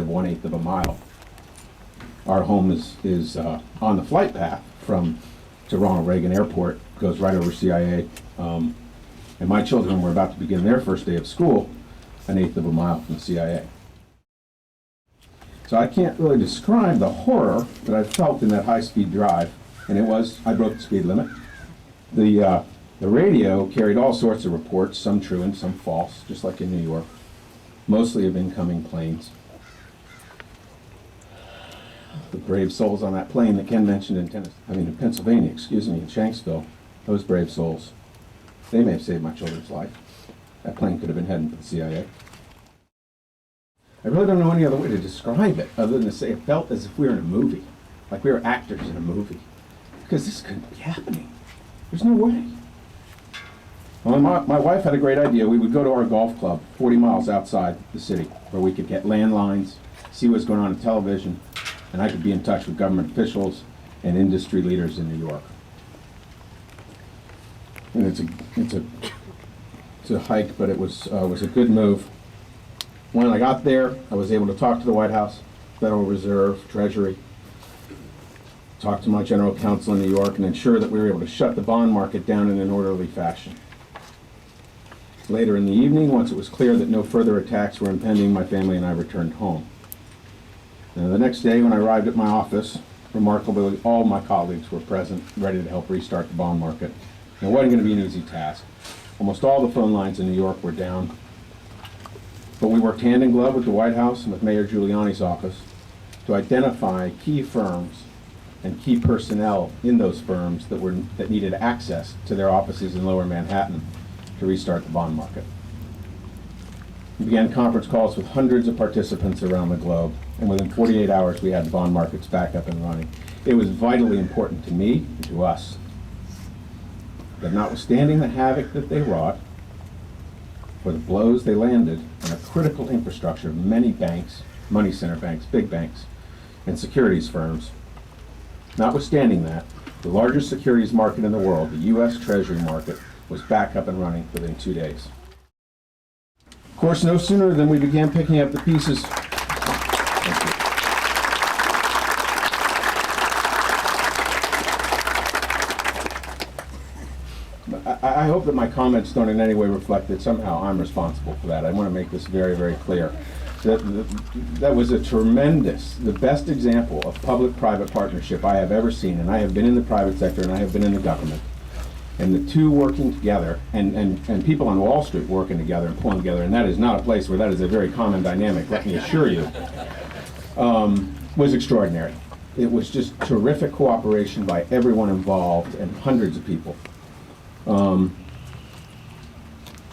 1/8 of a mile. Our home is on the flight path to Ronald Reagan Airport, goes right over CIA. And my children were about to begin their first day of school 1/8 of a mile from the CIA. So I can't really describe the horror that I felt in that high-speed drive, and I broke the speed limit. The radio carried all sorts of reports, some true and some false, just like in New York, mostly of incoming planes. The brave souls on that plane that Ken mentioned in Pennsylvania, in Shanksville, those brave souls, they may have saved my children's life. That plane could have been heading for the CIA. I really don't know any other way to describe it other than to say it felt as if we were in a movie, like we were actors in a movie, because this couldn't be happening. There's no way. Well, my wife had a great idea. We would go to our golf club 40 miles outside the city where we could get landlines, see what's going on in television, and I could be in touch with government officials and industry leaders in New York. And it's a hike, but it was a good move. When I got there, I was able to talk to the White House, Federal Reserve, Treasury, talk to my general counsel in New York, and ensure that we were able to shut the bond market down in an orderly fashion. Later in the evening, once it was clear that no further attacks were impending, my family and I returned home. Now, the next day, when I arrived at my office, remarkably, all my colleagues were present, ready to help restart the bond market. And it wasn't going to be an easy task. Almost all the phone lines in New York were down. But we worked hand in glove with the White House and with Mayor Giuliani's office to identify key firms and key personnel in those firms that needed access to their offices in Lower Manhattan to restart the bond market. We began conference calls with hundreds of participants around the globe, and within 48 hours we had the bond markets back up and running. It was vitally important to me and to us that, notwithstanding the havoc that they wrought, for the blows they landed on a critical infrastructure of many banks, money center banks, big banks, and securities firms, notwithstanding that, the largest securities market in the world, the U.S. Treasury market, was back up and running within 2 days. Of course, no sooner than we began picking up the pieces. I hope that my comments don't in any way reflect that somehow I'm responsible for that. I want to make this very, very clear. That was a tremendous, the best example of public-private partnership I have ever seen, and I have been in the private sector and I have been in the government. And the two working together, and people on Wall Street working together and pulling together, and that is not a place where that is a very common dynamic, let me assure you, was extraordinary. It was just terrific cooperation by everyone involved and hundreds of people.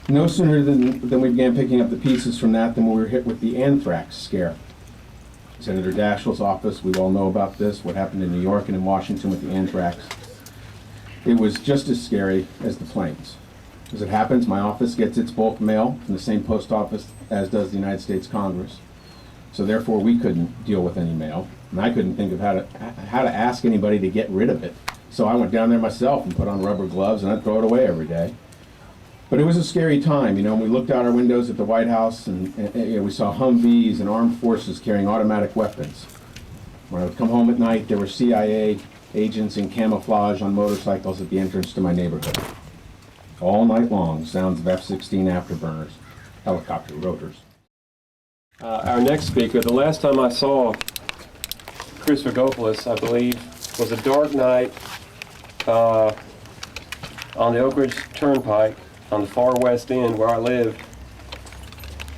No sooner than we began picking up the pieces from that than we were hit with the anthrax scare. Senator Daschle's office, we all know about this, what happened in New York and in Washington with the anthrax. It was just as scary as the planes. As it happens, my office gets its bulk mail from the same post office as does the United States Congress. So therefore we couldn't deal with any mail, and I couldn't think of how to ask anybody to get rid of it. So I went down there myself and put on rubber gloves, and I'd throw it away every day. But it was a scary time, and we looked out our windows at the White House, and we saw Humvees and armed forces carrying automatic weapons. When I would come home at night, there were CIA agents in camouflage on motorcycles at the entrance to my neighborhood. All night long, sounds of F-16 afterburners, helicopter rotors. Our next speaker, the last time I saw Chris Rigopoulos, I believe, was a dark night on the Oak Ridge Turnpike on the far west end where I live.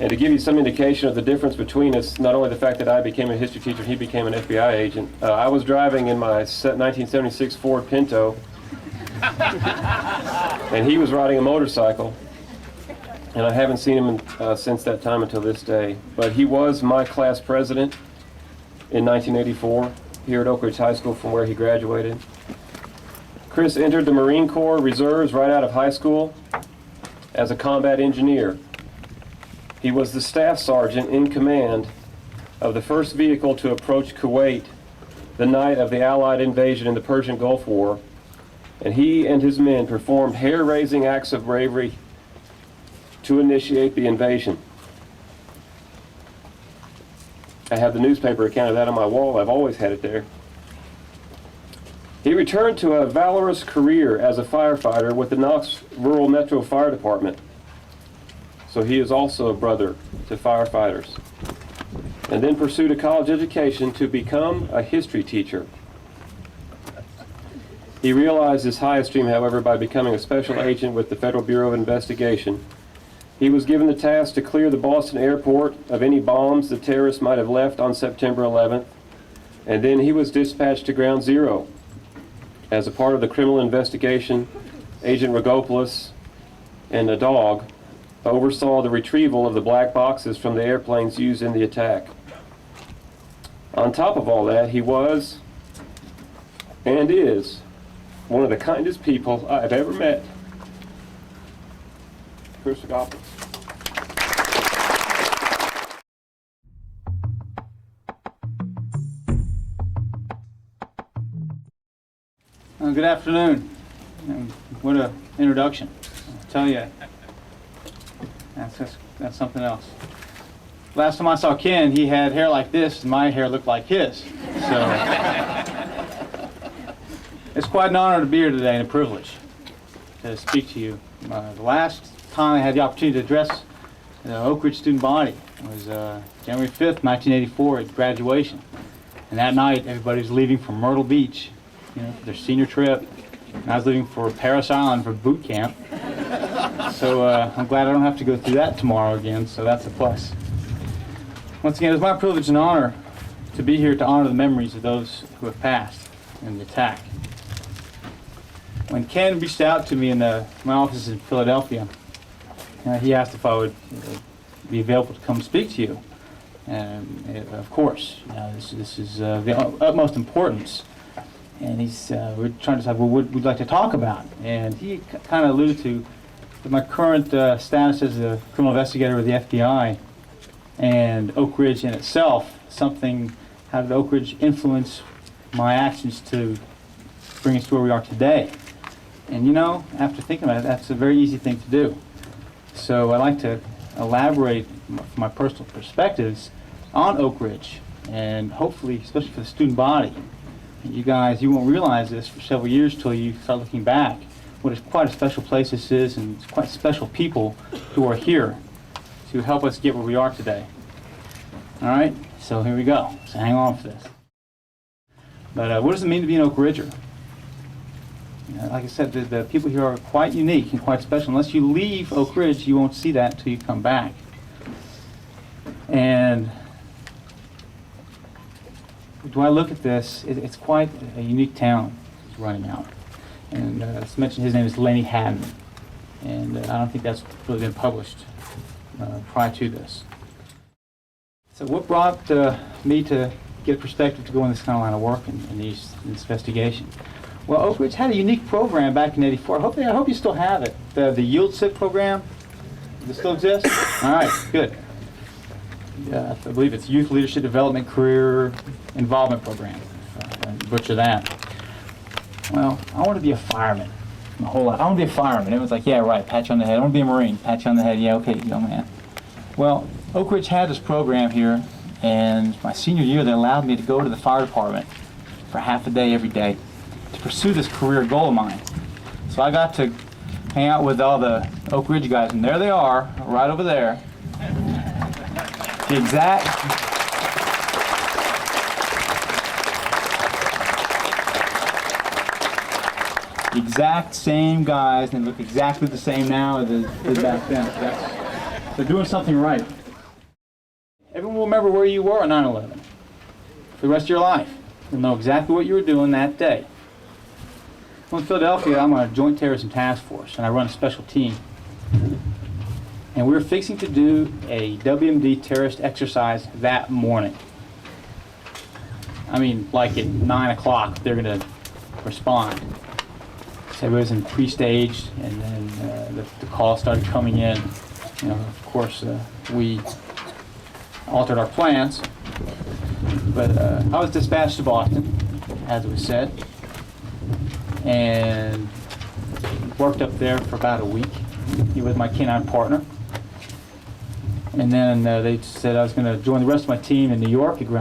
And to give you some indication of the difference between us, not only the fact that I became a history teacher and he became an FBI agent, I was driving in my 1976 Ford Pinto, and he was riding a motorcycle, and I haven't seen him since that time until this day. But he was my class president in 1984 here at Oak Ridge High School, from where he graduated. Chris entered the Marine Corps Reserves right out of high school as a combat engineer. He was the staff sergeant in command of the first vehicle to approach Kuwait the night of the Allied invasion in the Persian Gulf War, and he and his men performed hair-raising acts of bravery to initiate the invasion. I have the newspaper account of that on my wall. I've always had it there. He returned to a valorous career as a firefighter with the Knox Rural Metro Fire Department. So he is also a brother to firefighters. And then pursued a college education to become a history teacher. He realized his highest dream, however, by becoming a special agent with the Federal Bureau of Investigation. He was given the task to clear the Boston airport of any bombs the terrorists might have left on September 11th, and then he was dispatched to Ground Zero. As a part of the criminal investigation, Agent Rogopoulos and a dog oversaw the retrieval of the black boxes from the airplanes used in the attack. On top of all that, he was, and is, one of the kindest people I've ever met. Chris Rogopoulos. Good afternoon. What an introduction. I'll tell you, that's something else. Last time I saw Ken, he had hair like this, and my hair looked like his. So it's quite an honor to be here today and a privilege to speak to you. The last time I had the opportunity to address the Oak Ridge student body was January 5th, 1984 at graduation. And that night, everybody was leaving from Myrtle Beach, for their senior trip. And I was leaving for Paris Island for boot camp. So I'm glad I don't have to go through that tomorrow again, so that's a plus. Once again, it's my privilege and honor to be here to honor the memories of those who have passed in the attack. When Ken reached out to me in my office in Philadelphia, he asked if I would be available to come speak to you. And of course, this is the utmost importance. And we're trying to decide what we'd like to talk about. And he kind of alluded to my current status as a criminal investigator with the FBI and Oak Ridge in itself. How did Oak Ridge influence my actions to bring us to where we are today? And after thinking about it, that's a very easy thing to do. So I'd like to elaborate my personal perspectives on Oak Ridge, and hopefully, especially for the student body. You guys, you won't realize this for several years till you start looking back. What is quite a special place this is, and it's quite special people who are here to help us get where we are today. All right, so here we go. So hang on for this. But what does it mean to be an Oak Ridger? Like I said, the people here are quite unique and quite special. Unless you leave Oak Ridge, you won't see that until you come back. And do I look at this, it's quite a unique town it's running out. And let's mention his name is Lenny Haddon. And I don't think that's really been published prior to this. So what brought me to get perspective to go in this kind of line of work in this investigation? Well, Oak Ridge had a unique program back in '84. I hope you still have it. The Yield SIP program. Does it still exist? All right, good. I believe it's Youth Leadership Development Career Involvement Program. Butcher that. Well, I want to be a fireman my whole life. I want to be a fireman. It was like, yeah, right, pat you on the head. I want to be a Marine, pat you on the head. Yeah, okay, young man. Well, Oak Ridge had this program here, and my senior year they allowed me to go to the fire department for half a day every day to pursue this career goal of mine. So I got to hang out with all the Oak Ridge guys, and there they are, right over there. The exact same guys, and they look exactly the same now as they did back then. So they're doing something right. Everyone will remember where you were on 9/11 for the rest of your life. You'll know exactly what you were doing that day. Well, in Philadelphia, I'm on a Joint Terrorism Task Force, and I run a special team. And we were fixing to do a WMD terrorist exercise that morning. I mean, like at 9 o'clock, they're going to respond. So everybody's in pre-staged, and then the call started coming in. Of course, we altered our plans. But I was dispatched to Boston, as it was said, and worked up there for about a week with my K-9 partner. And then they said I was going to join the rest of my team in New York at Ground